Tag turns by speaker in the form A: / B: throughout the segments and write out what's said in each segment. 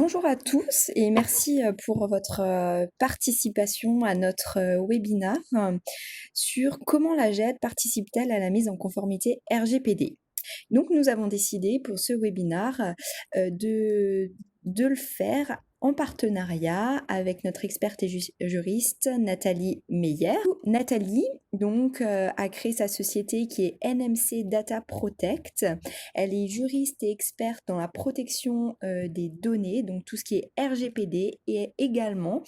A: Bonjour à tous et merci pour votre participation à notre webinaire sur comment la GED participe-t-elle à la mise en conformité RGPD. Donc nous avons décidé pour ce webinaire de le faire en partenariat avec notre experte et juriste Nathalie Meyer. Nathalie donc a créé sa société qui est NMC Data Protect. Elle est juriste et experte dans la protection des données, donc tout ce qui est RGPD, et elle est également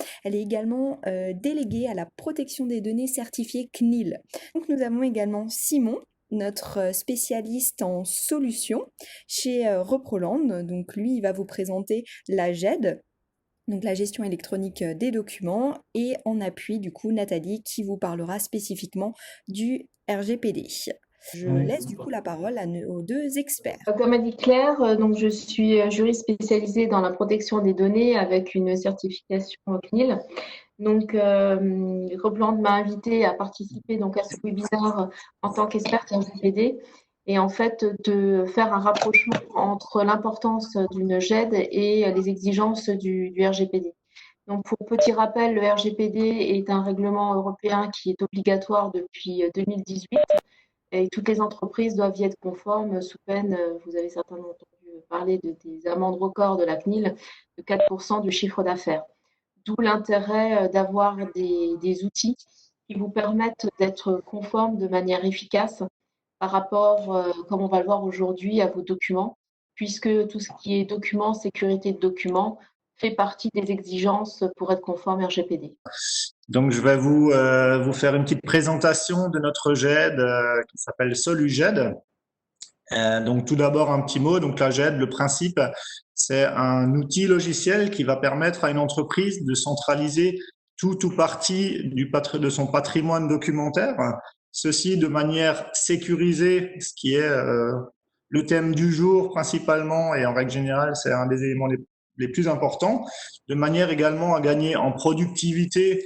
A: déléguée à la protection des données certifiée CNIL. Donc nous avons également Simon, notre spécialiste en solutions chez Reproland. Donc lui, il va vous présenter la GED, donc la gestion électronique des documents, et en appui, du coup, Nathalie qui vous parlera spécifiquement du RGPD. Je laisse du coup la parole aux deux experts.
B: Comme a dit Claire, donc je suis juriste spécialisée dans la protection des données avec une certification CNIL. Donc, Repland m'a invité à participer donc à ce webinaire en tant qu'experte RGPD et en fait de faire un rapprochement entre l'importance d'une GED et les exigences du RGPD. Donc, pour petit rappel, le RGPD est un règlement européen qui est obligatoire depuis 2018 et toutes les entreprises doivent y être conformes sous peine, vous avez certainement entendu parler des amendes records de la CNIL, de 4% du chiffre d'affaires. D'où l'intérêt d'avoir des outils qui vous permettent d'être conforme de manière efficace par rapport, comme on va le voir aujourd'hui, à vos documents, puisque tout ce qui est documents, sécurité de documents, fait partie des exigences pour être conforme RGPD.
C: Donc, je vais vous faire une petite présentation de notre GED qui s'appelle SoluGED. Donc, tout d'abord, un petit mot. Donc, la GED, le principe, c'est un outil logiciel qui va permettre à une entreprise de centraliser tout ou partie de son patrimoine documentaire, ceci de manière sécurisée, ce qui est le thème du jour principalement, et en règle générale, c'est un des éléments les plus importants, de manière également à gagner en productivité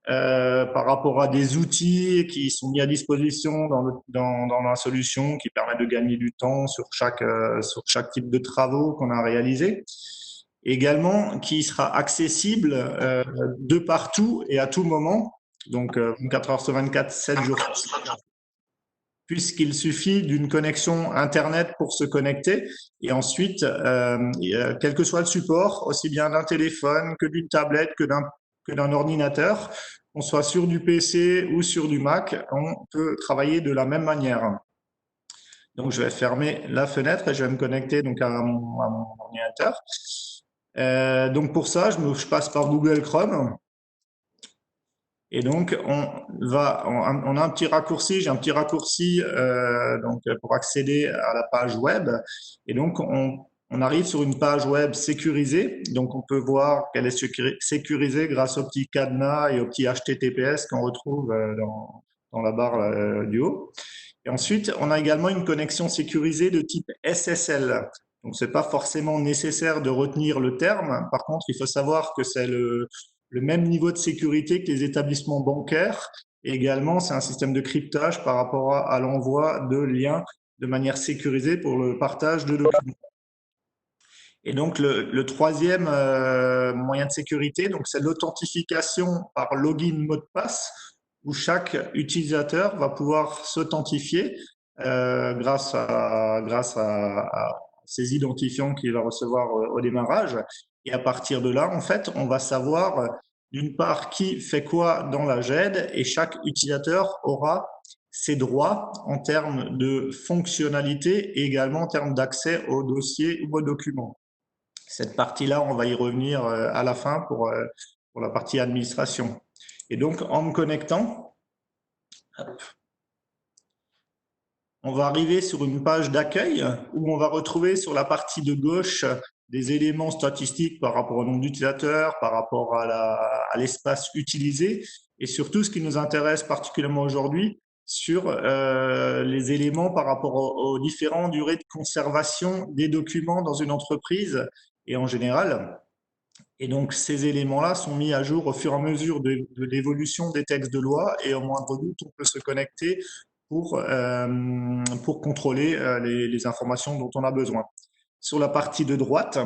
C: par rapport à des outils qui sont mis à disposition dans la solution, qui permettent de gagner du temps sur chaque type de travaux qu'on a réalisé. Également, qui sera accessible de partout et à tout moment, donc 24 heures sur 24, 7 jours sur 7, puisqu'il suffit d'une connexion Internet pour se connecter. Et ensuite, quel que soit le support, aussi bien d'un téléphone que d'une tablette, que d'un ordinateur, qu'on soit sur du PC ou sur du Mac, on peut travailler de la même manière. Donc, je vais fermer la fenêtre et je vais me connecter donc à mon ordinateur. Donc, pour ça, je passe par Google Chrome. Et donc, on a un petit raccourci, j'ai un petit raccourci donc pour accéder à la page web. Et donc, on arrive sur une page web sécurisée. Donc, on peut voir qu'elle est sécurisée grâce au petit cadenas et au petit HTTPS qu'on retrouve dans la barre du haut. Et ensuite, on a également une connexion sécurisée de type SSL. Donc, c'est pas forcément nécessaire de retenir le terme. Par contre, il faut savoir que c'est le même niveau de sécurité que les établissements bancaires. Et également, c'est un système de cryptage par rapport à l'envoi de liens de manière sécurisée pour le partage de documents. Et donc, le troisième moyen de sécurité, donc c'est l'authentification par login mot de passe, où chaque utilisateur va pouvoir s'authentifier grâce à ces identifiants qu'il va recevoir au démarrage. Et à partir de là, en fait, on va savoir d'une part qui fait quoi dans la GED, et chaque utilisateur aura ses droits en termes de fonctionnalité et également en termes d'accès aux dossiers ou aux documents. Cette partie-là, on va y revenir à la fin pour la partie administration. Et donc, en me connectant, hop, on va arriver sur une page d'accueil où on va retrouver sur la partie de gauche des éléments statistiques par rapport au nombre d'utilisateurs, par rapport à l'espace utilisé, et surtout ce qui nous intéresse particulièrement aujourd'hui, sur les éléments par rapport aux différentes durées de conservation des documents dans une entreprise et en général. Et donc, ces éléments-là sont mis à jour au fur et à mesure de l'évolution des textes de loi, et au moindre doute, on peut se connecter pour contrôler les informations dont on a besoin. Sur la partie de droite,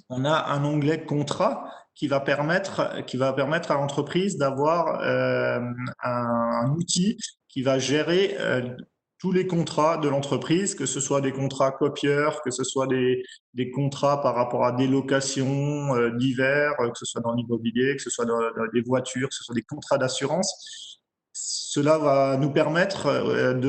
C: on a un onglet contrat qui va permettre à l'entreprise d'avoir un outil qui va gérer tous les contrats de l'entreprise, que ce soit des contrats copieurs, que ce soit des contrats par rapport à des locations divers, que ce soit dans l'immobilier, que ce soit dans des voitures, que ce soit des contrats d'assurance. Cela va nous permettre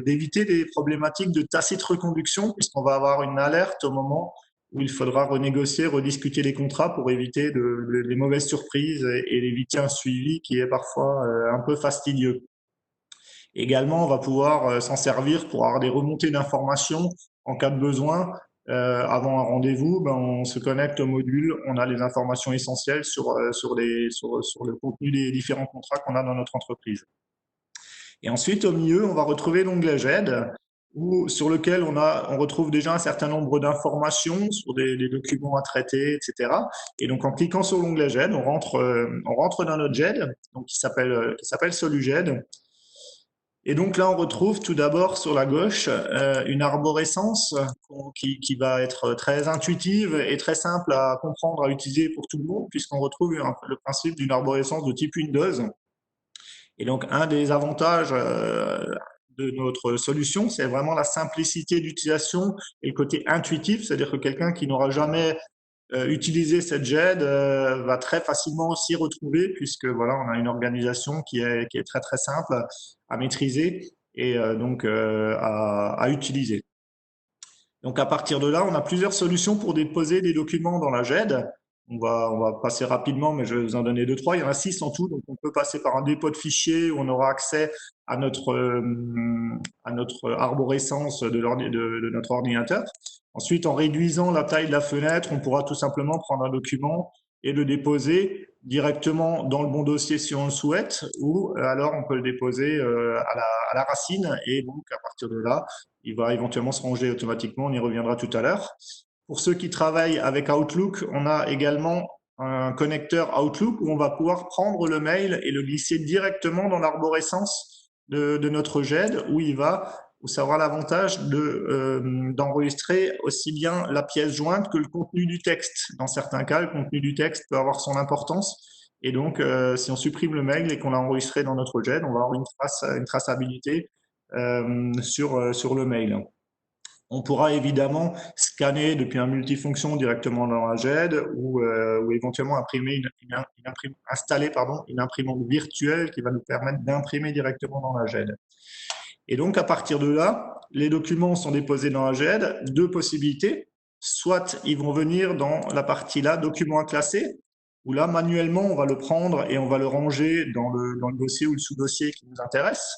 C: d'éviter des problématiques de tacite reconduction, puisqu'on va avoir une alerte au moment où il faudra renégocier, rediscuter les contrats pour éviter les mauvaises surprises et éviter un suivi qui est parfois un peu fastidieux. Également, on va pouvoir s'en servir pour avoir des remontées d'informations en cas de besoin. Avant un rendez-vous, on se connecte au module, on a les informations essentielles sur le contenu des différents contrats qu'on a dans notre entreprise. Et ensuite, au milieu, on va retrouver l'onglet GED, sur lequel on retrouve déjà un certain nombre d'informations sur des documents à traiter, etc. Et donc, en cliquant sur l'onglet GED, on rentre dans notre GED, donc qui s'appelle SoluGED. Et donc là, on retrouve tout d'abord sur la gauche une arborescence qui va être très intuitive et très simple à comprendre, à utiliser pour tout le monde, puisqu'on retrouve le principe d'une arborescence de type Windows. Et donc, un des avantages de notre solution, c'est vraiment la simplicité d'utilisation et le côté intuitif, c'est-à-dire que quelqu'un qui n'aura jamais utilisé cette GED va très facilement s'y retrouver, puisque voilà, on a une organisation qui est très très simple à maîtriser et donc à utiliser. Donc à partir de là, on a plusieurs solutions pour déposer des documents dans la GED. On va passer rapidement, mais je vais vous en donner 2-3. Il y en a 6 en tout, donc on peut passer par un dépôt de fichiers où on aura accès à notre arborescence de notre ordinateur. Ensuite, en réduisant la taille de la fenêtre, on pourra tout simplement prendre un document et le déposer directement dans le bon dossier si on le souhaite, ou alors on peut le déposer à la racine, et donc à partir de là, il va éventuellement se ranger automatiquement, on y reviendra tout à l'heure. Pour ceux qui travaillent avec Outlook, on a également un connecteur Outlook où on va pouvoir prendre le mail et le glisser directement dans l'arborescence de notre GED, où ça aura l'avantage d'enregistrer aussi bien la pièce jointe que le contenu du texte. Dans certains cas, le contenu du texte peut avoir son importance. Et donc, si on supprime le mail et qu'on l'a enregistré dans notre GED, on va avoir une traçabilité sur le mail. On pourra évidemment scanner depuis un multifonction directement dans la GED ou éventuellement installer une imprimante virtuelle qui va nous permettre d'imprimer directement dans la GED. Et donc, à partir de là, les documents sont déposés dans la GED. 2 possibilités. Soit ils vont venir dans la partie là, documents à classer, où là, manuellement, on va le prendre et on va le ranger dans le dossier ou le sous-dossier qui nous intéresse.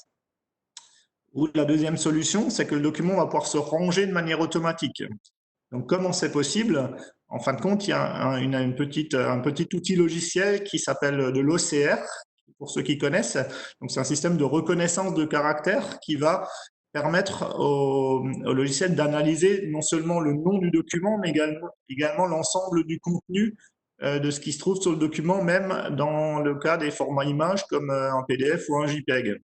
C: Ou la deuxième solution, c'est que le document va pouvoir se ranger de manière automatique. Donc, comment c'est possible? En fin de compte, il y a un petit outil logiciel qui s'appelle de l'OCR, pour ceux qui connaissent. Donc, c'est un système de reconnaissance de caractères qui va permettre au logiciel d'analyser non seulement le nom du document, mais également l'ensemble du contenu de ce qui se trouve sur le document, même dans le cas des formats images comme un PDF ou un JPEG.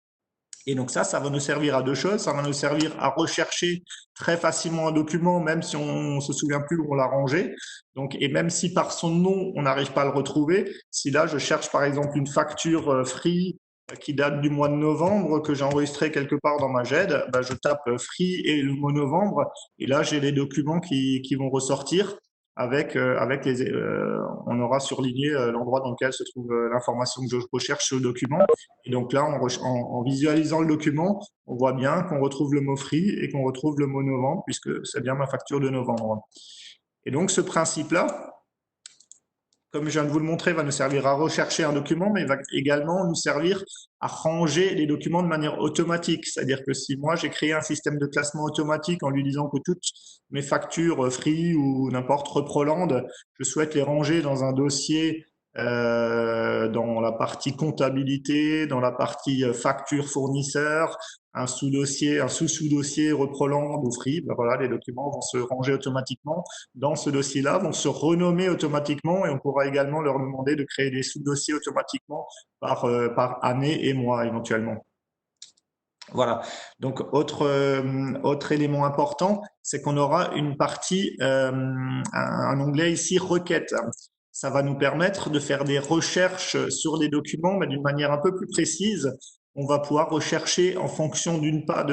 C: Et donc ça va nous servir à 2 choses. Ça va nous servir à rechercher très facilement un document, même si on se souvient plus où on l'a rangé. Donc, et même si par son nom, on n'arrive pas à le retrouver, si là, je cherche par exemple une facture Free qui date du mois de novembre, que j'ai enregistré quelque part dans ma GED, je tape Free et le mot novembre, et là, j'ai les documents qui vont ressortir. On aura surligné l'endroit dans lequel se trouve l'information que je recherche sur le document. Et donc là, en visualisant le document, on voit bien qu'on retrouve le mot free et qu'on retrouve le mot novembre, puisque c'est bien ma facture de novembre. Et donc ce principe-là, comme je viens de vous le montrer, va nous servir à rechercher un document, mais va également nous servir à ranger les documents de manière automatique. C'est-à-dire que si moi, j'ai créé un système de classement automatique en lui disant que toutes mes factures Free ou n'importe Reproland, je souhaite les ranger dans un dossier dans la partie comptabilité, dans la partie facture fournisseur, un sous-dossier, un sous-sous-dossier Reproland ou Free, voilà, les documents vont se ranger automatiquement dans ce dossier-là, vont se renommer automatiquement et on pourra également leur demander de créer des sous-dossiers automatiquement par année et mois éventuellement. Voilà. Donc, autre élément important, c'est qu'on aura une partie, un onglet ici, requêtes. Ça va nous permettre de faire des recherches sur les documents, mais d'une manière un peu plus précise. On va pouvoir rechercher en fonction d'une part,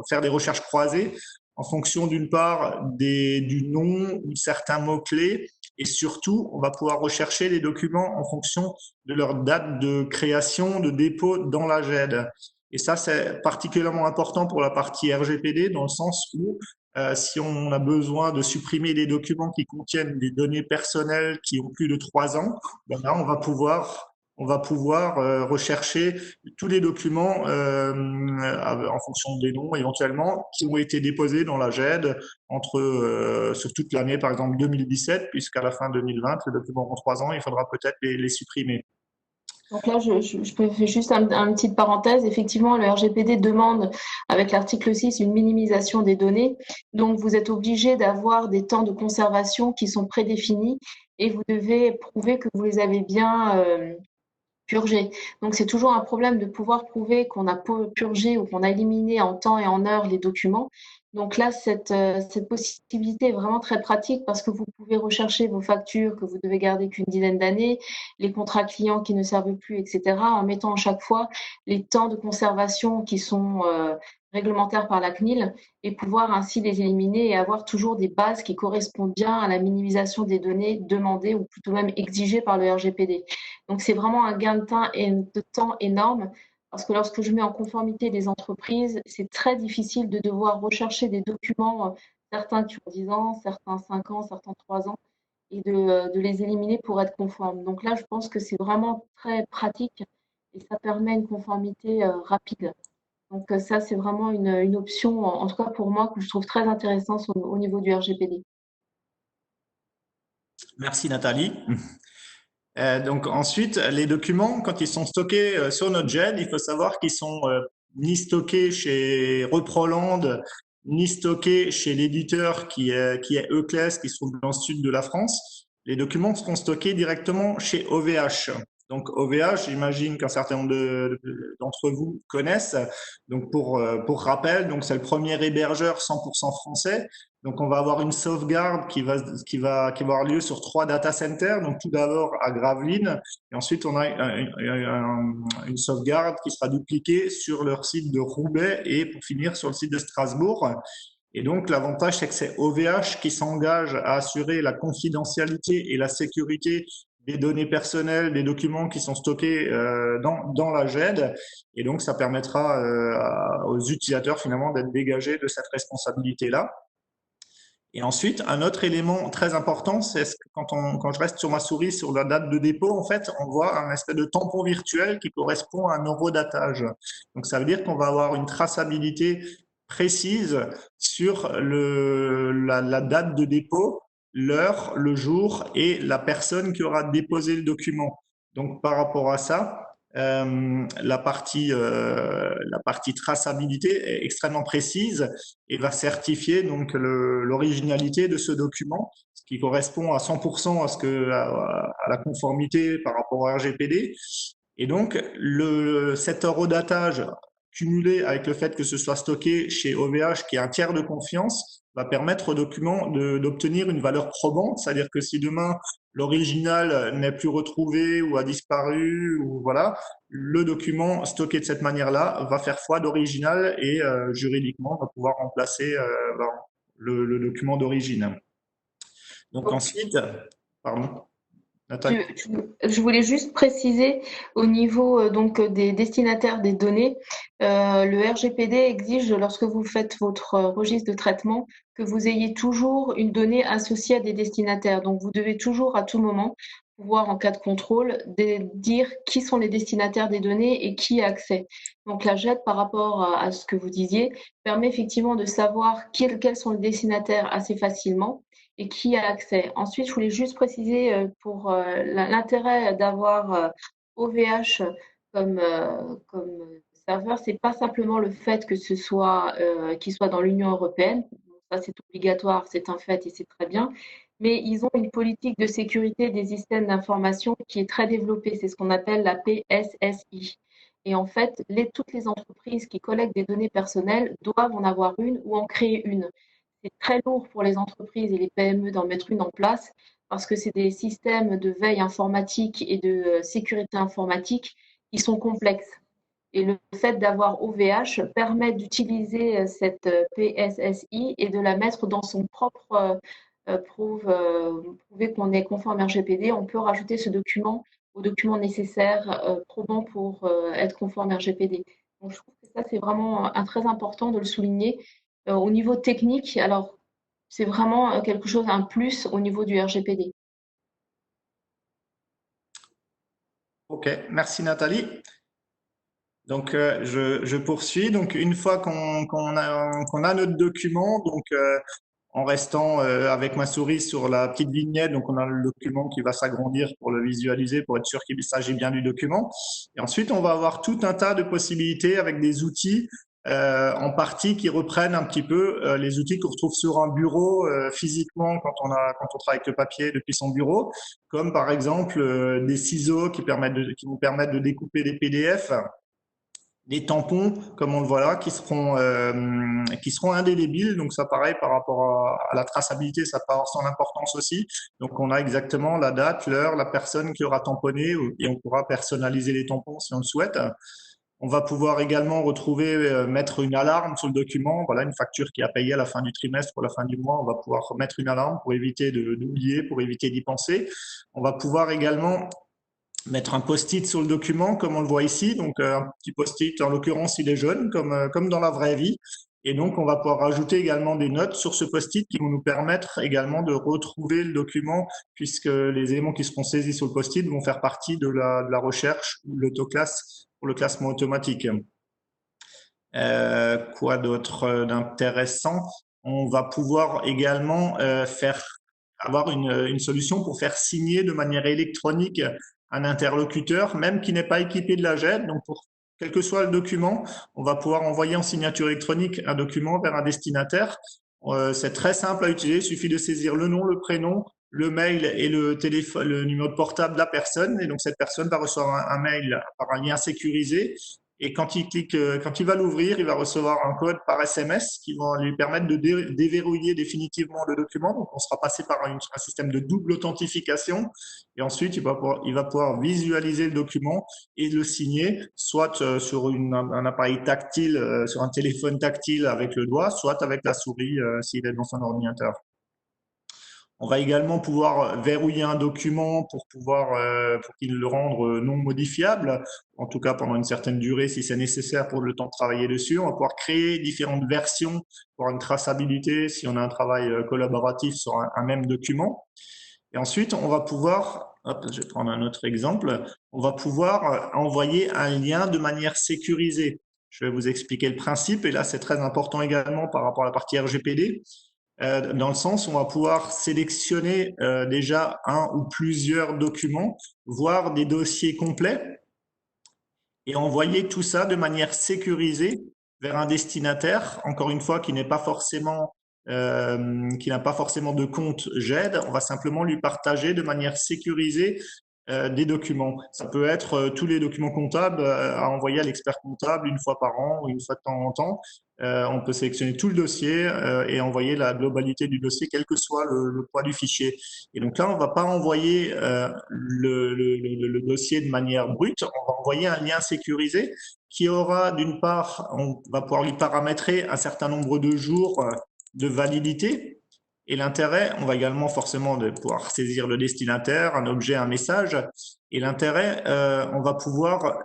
C: faire des recherches croisées, en fonction d'une part du nom ou certains mots-clés. Et surtout, on va pouvoir rechercher les documents en fonction de leur date de création, de dépôt dans la GED. Et ça, c'est particulièrement important pour la partie RGPD, dans le sens où si on a besoin de supprimer des documents qui contiennent des données personnelles qui ont plus de 3 ans, ben là, on va pouvoir rechercher tous les documents en fonction des noms éventuellement qui ont été déposés dans la GED sur toute l'année, par exemple 2017, puisqu'à la fin 2020, les documents ont 3 ans, il faudra peut-être les supprimer.
B: Donc là, je peux faire juste une petite parenthèse. Effectivement, le RGPD demande, avec l'article 6, une minimisation des données. Donc, vous êtes obligé d'avoir des temps de conservation qui sont prédéfinis et vous devez prouver que vous les avez bien purgés. Donc, c'est toujours un problème de pouvoir prouver qu'on a purgé ou qu'on a éliminé en temps et en heure les documents. Donc là, cette possibilité est vraiment très pratique parce que vous pouvez rechercher vos factures que vous devez garder qu'une dizaine d'années, les contrats clients qui ne servent plus, etc., en mettant à chaque fois les temps de conservation qui sont réglementaires par la CNIL et pouvoir ainsi les éliminer et avoir toujours des bases qui correspondent bien à la minimisation des données demandées ou plutôt même exigées par le RGPD. Donc c'est vraiment un gain de temps énorme. Parce que lorsque je mets en conformité des entreprises, c'est très difficile de devoir rechercher des documents, certains qui ont 10 ans, certains 5 ans, certains 3 ans, et de les éliminer pour être conforme. Donc là, je pense que c'est vraiment très pratique et ça permet une conformité rapide. Donc ça, c'est vraiment une option, en tout cas pour moi, que je trouve très intéressante au niveau du RGPD.
C: Merci Nathalie. Donc ensuite, les documents, quand ils sont stockés sur notre GED, il faut savoir qu'ils sont ni stockés chez Reproland, ni stockés chez l'éditeur qui est Euclès, qui se trouve dans le sud de la France. Les documents seront stockés directement chez OVH. Donc OVH, j'imagine qu'un certain nombre d'entre vous connaissent. Donc pour rappel, donc c'est le premier hébergeur 100% français. Donc, on va avoir une sauvegarde qui va avoir lieu sur 3 data centers. Donc, tout d'abord à Gravelines, et ensuite on a une sauvegarde qui sera dupliquée sur leur site de Roubaix et pour finir sur le site de Strasbourg. Et donc, l'avantage, c'est que c'est OVH qui s'engage à assurer la confidentialité et la sécurité des données personnelles, des documents qui sont stockés dans la GED. Et donc, ça permettra aux utilisateurs finalement d'être dégagés de cette responsabilité-là. Et ensuite, un autre élément très important, c'est que quand je reste sur ma souris sur la date de dépôt, en fait, on voit un espèce de tampon virtuel qui correspond à un horodatage. Donc, ça veut dire qu'on va avoir une traçabilité précise sur la date de dépôt, l'heure, le jour et la personne qui aura déposé le document. Donc, par rapport à ça, la partie traçabilité est extrêmement précise et va certifier donc l'originalité de ce document, ce qui correspond à 100% à la conformité par rapport au RGPD. Et donc, cet horodatage cumulé avec le fait que ce soit stocké chez OVH, qui est un tiers de confiance, va permettre au document d'obtenir une valeur probante, c'est-à-dire que si demain l'original n'est plus retrouvé ou a disparu, ou voilà, le document stocké de cette manière-là va faire foi d'original et juridiquement va pouvoir remplacer le document d'origine. Donc ensuite, pardon, Nathalie.
B: Je voulais juste préciser au niveau donc des destinataires des données, le RGPD exige lorsque vous faites votre registre de traitement que vous ayez toujours une donnée associée à des destinataires. Donc vous devez toujours à tout moment pouvoir en cas de contrôle dire qui sont les destinataires des données et qui a accès. Donc la GED par rapport à ce que vous disiez permet effectivement de savoir quels sont les destinataires assez facilement et qui a accès. Ensuite, je voulais juste préciser pour l'intérêt d'avoir OVH comme serveur, c'est pas simplement le fait que ce soit qu'il soit dans l'Union européenne. Ça, c'est obligatoire, c'est un fait et c'est très bien. Mais ils ont une politique de sécurité des systèmes d'information qui est très développée. C'est ce qu'on appelle la PSSI. Et en fait, toutes les entreprises qui collectent des données personnelles doivent en avoir une ou en créer une. C'est très lourd pour les entreprises et les PME d'en mettre une en place parce que c'est des systèmes de veille informatique et de sécurité informatique qui sont complexes. Et le fait d'avoir OVH permet d'utiliser cette PSSI et de la mettre dans son propre prouver qu'on est conforme RGPD. On peut rajouter ce document aux documents nécessaires probants pour être conforme RGPD. Donc, je trouve que ça, c'est vraiment très important de le souligner. Au niveau technique, alors, c'est vraiment quelque chose, un plus au niveau du RGPD.
C: Ok, merci Nathalie. Donc, je poursuis. Donc, une fois qu'on a notre document, donc en restant avec ma souris sur la petite vignette, donc on a le document qui va s'agrandir pour le visualiser, pour être sûr qu'il s'agit bien du document. Et ensuite, on va avoir tout un tas de possibilités avec des outils en partie qui reprennent un petit peu les outils qu'on retrouve sur un bureau physiquement quand on travaille avec le papier depuis son bureau, comme par exemple des ciseaux qui nous permettent de découper des PDF, des tampons, comme on le voit là, qui seront indélébiles. Donc ça, pareil, par rapport à la traçabilité, ça peut avoir son importance aussi. Donc on a exactement la date, l'heure, la personne qui aura tamponné, et on pourra personnaliser les tampons si on le souhaite. On va pouvoir également retrouver, mettre une alarme sur le document. Voilà, une facture qui a payé à la fin du trimestre ou à la fin du mois, on va pouvoir mettre une alarme pour éviter d'oublier, pour éviter d'y penser. On va pouvoir également mettre un post-it sur le document, comme on le voit ici. Donc, un petit post-it, en l'occurrence, il est jaune, comme dans la vraie vie. Et donc, on va pouvoir rajouter également des notes sur ce post-it qui vont nous permettre également de retrouver le document, puisque les éléments qui seront saisis sur le post-it vont faire partie de la recherche ou l'autoclasse pour le classement automatique. Quoi d'autre d'intéressant? On va pouvoir également avoir une solution pour faire signer de manière électronique un interlocuteur, même qui n'est pas équipé de la JED. Donc, quel que soit le document, on va pouvoir envoyer en signature électronique un document vers un destinataire. C'est très simple à utiliser. Il suffit de saisir le nom, le prénom, le mail et le téléphone, le numéro de portable de la personne. Et donc, cette personne va recevoir un mail par un lien sécurisé. Et quand il va l'ouvrir, il va recevoir un code par SMS qui va lui permettre de déverrouiller définitivement le document. Donc, on sera passé par un système de double authentification. Et ensuite, il va pouvoir visualiser le document et le signer, soit sur un appareil tactile, sur un téléphone tactile avec le doigt, soit avec la souris s'il est dans son ordinateur. On va également pouvoir verrouiller un document pour qu'il le rende non modifiable, en tout cas pendant une certaine durée si c'est nécessaire pour le temps de travailler dessus. On va pouvoir créer différentes versions pour une traçabilité si on a un travail collaboratif sur un même document. Et ensuite, on va pouvoir, je vais prendre un autre exemple, on va pouvoir envoyer un lien de manière sécurisée. Je vais vous expliquer le principe, et là c'est très important également par rapport à la partie RGPD. Dans le sens où on va pouvoir sélectionner déjà un ou plusieurs documents, voire des dossiers complets, et envoyer tout ça de manière sécurisée vers un destinataire, encore une fois, qui n'a pas forcément de compte JED. On va simplement lui partager de manière sécurisée des documents. Ça peut être tous les documents comptables à envoyer à l'expert comptable une fois par an ou une fois de temps en temps. On peut sélectionner tout le dossier et envoyer la globalité du dossier, quel que soit le poids du fichier. Et donc là, on ne va pas envoyer le dossier de manière brute, on va envoyer un lien sécurisé qui aura, d'une part, on va pouvoir lui paramétrer un certain nombre de jours de validité. Et l'intérêt, on va également forcément de pouvoir saisir le destinataire, un objet, un message. Et l'intérêt, on va pouvoir,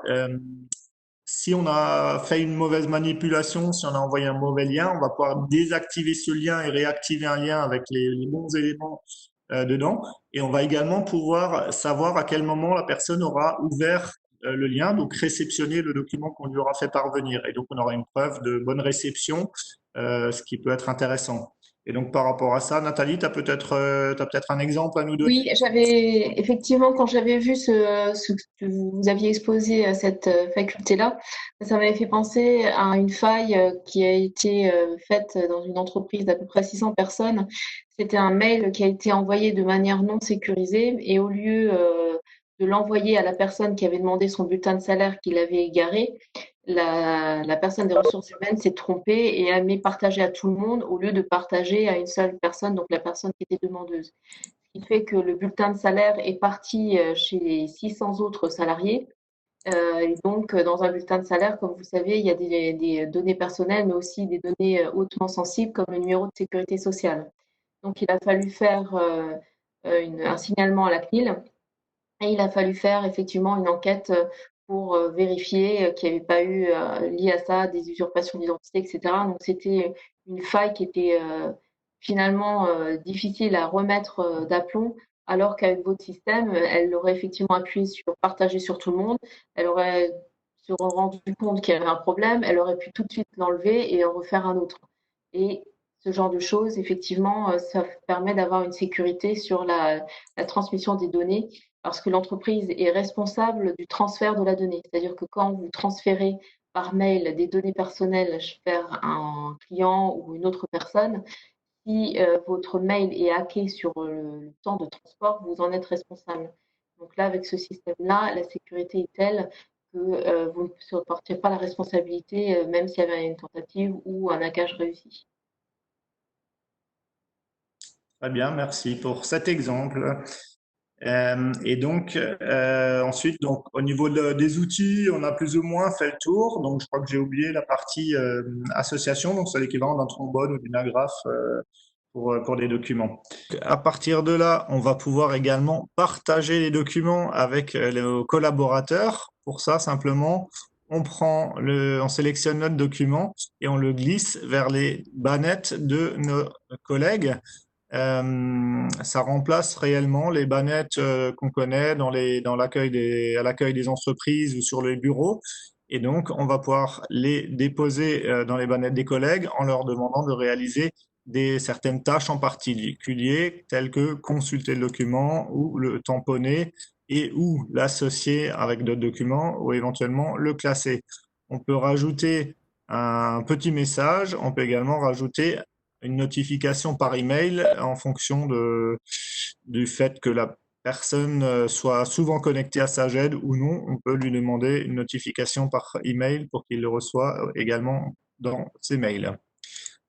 C: si on a fait une mauvaise manipulation, si on a envoyé un mauvais lien, on va pouvoir désactiver ce lien et réactiver un lien avec les bons éléments dedans. Et on va également pouvoir savoir à quel moment la personne aura ouvert le lien, donc réceptionner le document qu'on lui aura fait parvenir. Et donc, on aura une preuve de bonne réception, ce qui peut être intéressant. Et donc, par rapport à ça, Nathalie, tu as peut-être un exemple à nous donner?
B: Oui, j'avais effectivement, quand j'avais vu ce que vous aviez exposé cette faculté-là, ça m'avait fait penser à une faille qui a été faite dans une entreprise d'à peu près 600 personnes. C'était un mail qui a été envoyé de manière non sécurisée et au lieu de de l'envoyer à la personne qui avait demandé son bulletin de salaire qu'il avait égaré, la personne des ressources humaines s'est trompée et a mis partager à tout le monde au lieu de partager à une seule personne, donc la personne qui était demandeuse. Ce qui fait que le bulletin de salaire est parti chez les 600 autres salariés. Et donc, dans un bulletin de salaire, comme vous savez, il y a des données personnelles, mais aussi des données hautement sensibles, comme le numéro de sécurité sociale. Donc, il a fallu faire un signalement à la CNIL et il a fallu faire effectivement une enquête pour vérifier qu'il n'y avait pas eu, lié à ça, des usurpations d'identité, etc. Donc, c'était une faille qui était finalement difficile à remettre d'aplomb, alors qu'avec votre système, elle aurait effectivement appuyé sur partager sur tout le monde, elle aurait se rendu compte qu'il y avait un problème, elle aurait pu tout de suite l'enlever et en refaire un autre. Et ce genre de choses, effectivement, ça permet d'avoir une sécurité sur la transmission des données parce que l'entreprise est responsable du transfert de la donnée. C'est-à-dire que quand vous transférez par mail des données personnelles vers un client ou une autre personne, si votre mail est hacké sur le temps de transport, vous en êtes responsable. Donc là, avec ce système-là, la sécurité est telle que vous ne supportez pas la responsabilité, même s'il y avait une tentative ou un hackage réussi.
C: Très bien, merci pour cet exemple. Et donc, ensuite, donc, au niveau des outils, on a plus ou moins fait le tour. Donc, je crois que j'ai oublié la partie association. Donc, c'est l'équivalent d'un trombone ou d'une agrafe pour les documents. À partir de là, on va pouvoir également partager les documents avec les collaborateurs. Pour ça, simplement, on sélectionne notre document et on le glisse vers les bannettes de nos collègues. Ça remplace réellement les bannettes qu'on connaît à l'accueil des entreprises ou sur les bureaux. Et donc, on va pouvoir les déposer dans les bannettes des collègues en leur demandant de réaliser certaines tâches en particulier, telles que consulter le document ou le tamponner et ou l'associer avec d'autres documents ou éventuellement le classer. On peut rajouter un petit message, on peut également rajouter une notification par email en fonction du fait que la personne soit souvent connectée à sa GED ou non. On peut lui demander une notification par email pour qu'il le reçoive également dans ses mails.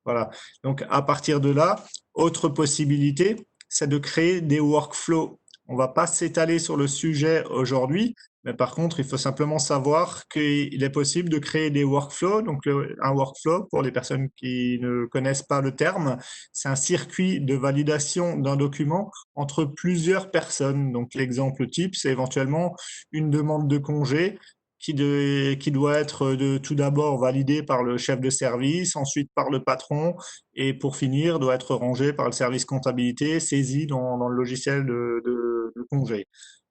C: Voilà. Donc, à partir de là, autre possibilité, c'est de créer des workflows. On va pas s'étaler sur le sujet aujourd'hui, mais par contre, il faut simplement savoir qu'il est possible de créer des workflows. Donc, un workflow, pour les personnes qui ne connaissent pas le terme, c'est un circuit de validation d'un document entre plusieurs personnes. Donc, l'exemple type, c'est éventuellement une demande de congé qui doit être tout d'abord validé par le chef de service, ensuite par le patron, et pour finir, doit être rangé par le service comptabilité, saisi dans le logiciel de congé.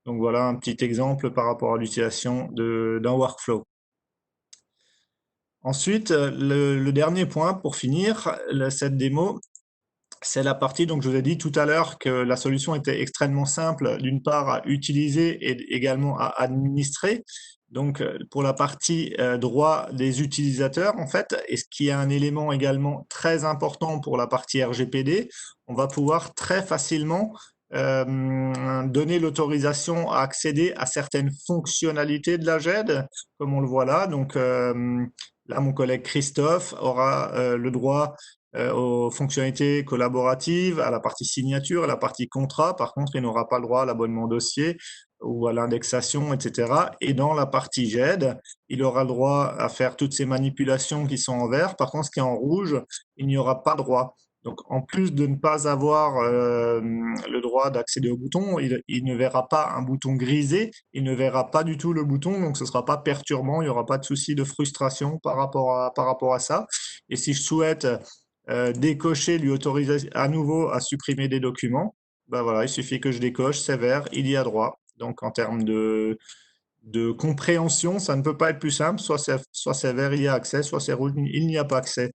C: Donc voilà un petit exemple par rapport à l'utilisation d'un workflow. Ensuite, le dernier point pour finir cette démo, c'est la partie, donc je vous ai dit tout à l'heure que la solution était extrêmement simple, d'une part à utiliser et également à administrer. Donc pour la partie droit des utilisateurs, en fait, et ce qui est un élément également très important pour la partie RGPD, on va pouvoir très facilement donner l'autorisation à accéder à certaines fonctionnalités de la GED, comme on le voit là. Donc là, mon collègue Christophe aura le droit aux fonctionnalités collaboratives, à la partie signature, à la partie contrat. Par contre, il n'aura pas le droit à l'abonnement dossier ou à l'indexation, etc. Et dans la partie GED, il aura le droit à faire toutes ces manipulations qui sont en vert. Par contre, ce qui est en rouge, il n'y aura pas droit. Donc, en plus de ne pas avoir le droit d'accéder au bouton, il ne verra pas un bouton grisé, il ne verra pas du tout le bouton, donc ce ne sera pas perturbant, il n'y aura pas de souci de frustration par rapport à ça. Et si je souhaite décocher, lui autoriser à nouveau à supprimer des documents, ben voilà, il suffit que je décoche, c'est vert, il y a droit. Donc en termes de compréhension, ça ne peut pas être plus simple, soit c'est vert, il y a accès, soit c'est rouge, il n'y a pas accès.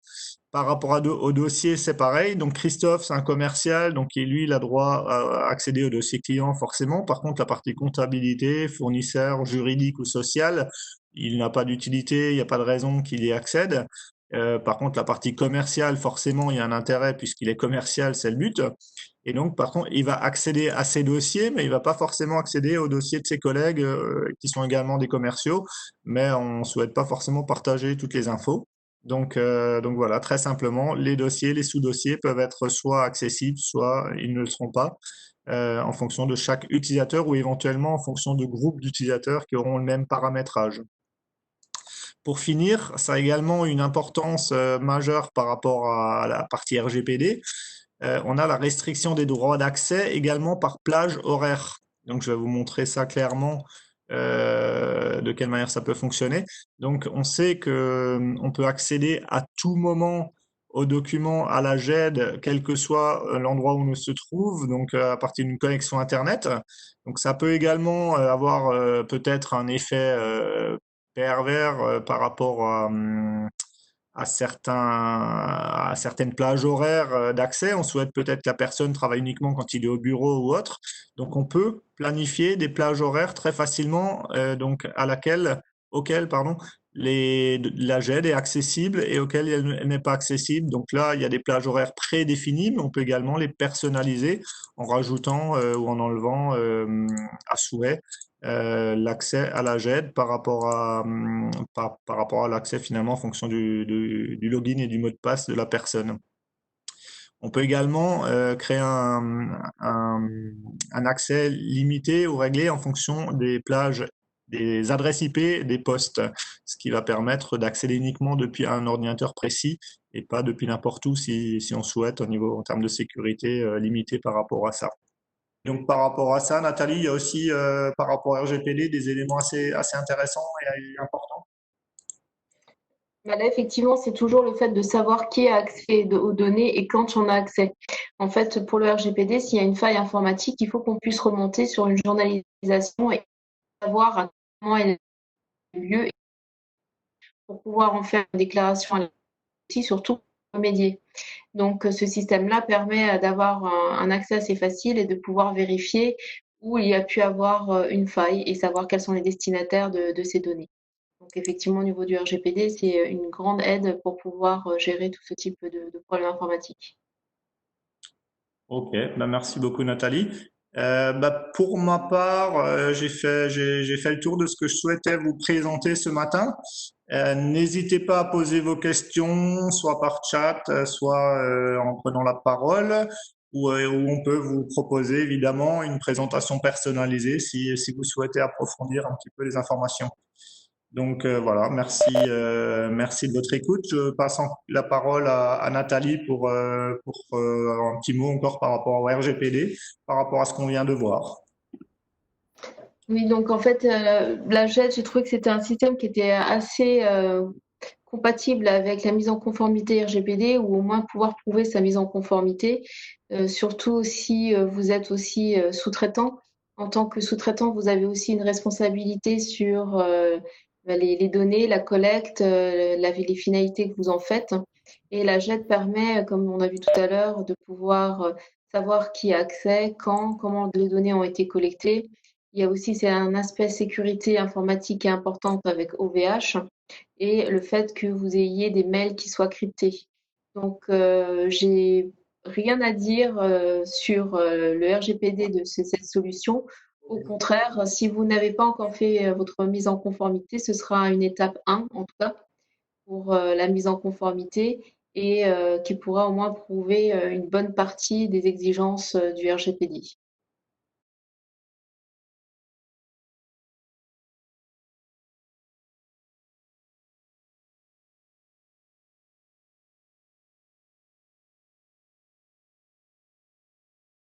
C: Par rapport au dossier, c'est pareil. Donc Christophe, c'est un commercial, donc lui, il a droit à accéder au dossier client forcément. Par contre, la partie comptabilité, fournisseur, juridique ou social, il n'a pas d'utilité, il n'y a pas de raison qu'il y accède. Par contre, la partie commerciale, forcément, il y a un intérêt puisqu'il est commercial, c'est le but. Et donc, par contre, il va accéder à ses dossiers, mais il va pas forcément accéder aux dossiers de ses collègues qui sont également des commerciaux, mais on souhaite pas forcément partager toutes les infos. Donc voilà, très simplement, les dossiers, les sous-dossiers peuvent être soit accessibles, soit ils ne le seront pas, en fonction de chaque utilisateur ou éventuellement en fonction de groupes d'utilisateurs qui auront le même paramétrage. Pour finir, ça a également une importance majeure par rapport à la partie RGPD. On a la restriction des droits d'accès également par plage horaire. Donc, je vais vous montrer ça clairement, de quelle manière ça peut fonctionner. Donc, on sait que on peut accéder à tout moment aux documents, à la GED, quel que soit l'endroit où on se trouve, donc à partir d'une connexion Internet. Donc, ça peut également avoir peut-être un effet pervers par rapport à certaines plages horaires d'accès. On souhaite peut-être que la personne travaille uniquement quand il est au bureau ou autre. Donc, on peut planifier des plages horaires très facilement, donc auxquelles, pardon, la GED est accessible et auxquelles elle n'est pas accessible. Donc là, il y a des plages horaires prédéfinies, mais on peut également les personnaliser en rajoutant ou en enlevant à souhait l'accès à la GED par rapport à l'accès finalement en fonction du login et du mot de passe de la personne. On peut également créer un accès limité ou réglé en fonction des plages, des adresses IP des postes, ce qui va permettre d'accéder uniquement depuis un ordinateur précis et pas depuis n'importe où si on souhaite en termes de sécurité limité par rapport à ça. Donc par rapport à ça, Nathalie, il y a aussi par rapport à RGPD des éléments assez intéressants et importants.
B: Bah là, effectivement, c'est toujours le fait de savoir qui a accès aux données et quand on a accès. En fait, pour le RGPD, s'il y a une faille informatique, il faut qu'on puisse remonter sur une journalisation et savoir à comment elle a eu lieu pour pouvoir en faire une déclaration à la justice, surtout pour remédier. Donc, ce système-là permet d'avoir un accès assez facile et de pouvoir vérifier où il y a pu avoir une faille et savoir quels sont les destinataires de ces données. Donc, effectivement, au niveau du RGPD, c'est une grande aide pour pouvoir gérer tout ce type de problèmes informatiques.
C: Ok, bah merci beaucoup Nathalie. Pour ma part, j'ai fait le tour de ce que je souhaitais vous présenter ce matin. N'hésitez pas à poser vos questions, soit par chat, soit en prenant la parole, ou on peut vous proposer évidemment une présentation personnalisée si vous souhaitez approfondir un petit peu les informations. Donc voilà, merci de votre écoute. Je passe la parole à Nathalie pour un petit mot encore par rapport au RGPD, par rapport à ce qu'on vient de voir.
B: Oui, donc en fait, la JET, j'ai trouvé que c'était un système qui était assez compatible avec la mise en conformité RGPD ou au moins pouvoir prouver sa mise en conformité, surtout si vous êtes aussi sous-traitant. En tant que sous-traitant, vous avez aussi une responsabilité sur les données, la collecte, les finalités que vous en faites. Et la JET permet, comme on a vu tout à l'heure, de pouvoir savoir qui a accès, quand, comment les données ont été collectées. Il y a aussi, c'est un aspect sécurité informatique qui est important avec OVH et le fait que vous ayez des mails qui soient cryptés. Donc, j'ai rien à dire sur le RGPD de cette solution. Au contraire, si vous n'avez pas encore fait votre mise en conformité, ce sera une étape 1, en tout cas, pour la mise en conformité et qui pourra au moins prouver une bonne partie des exigences du RGPD.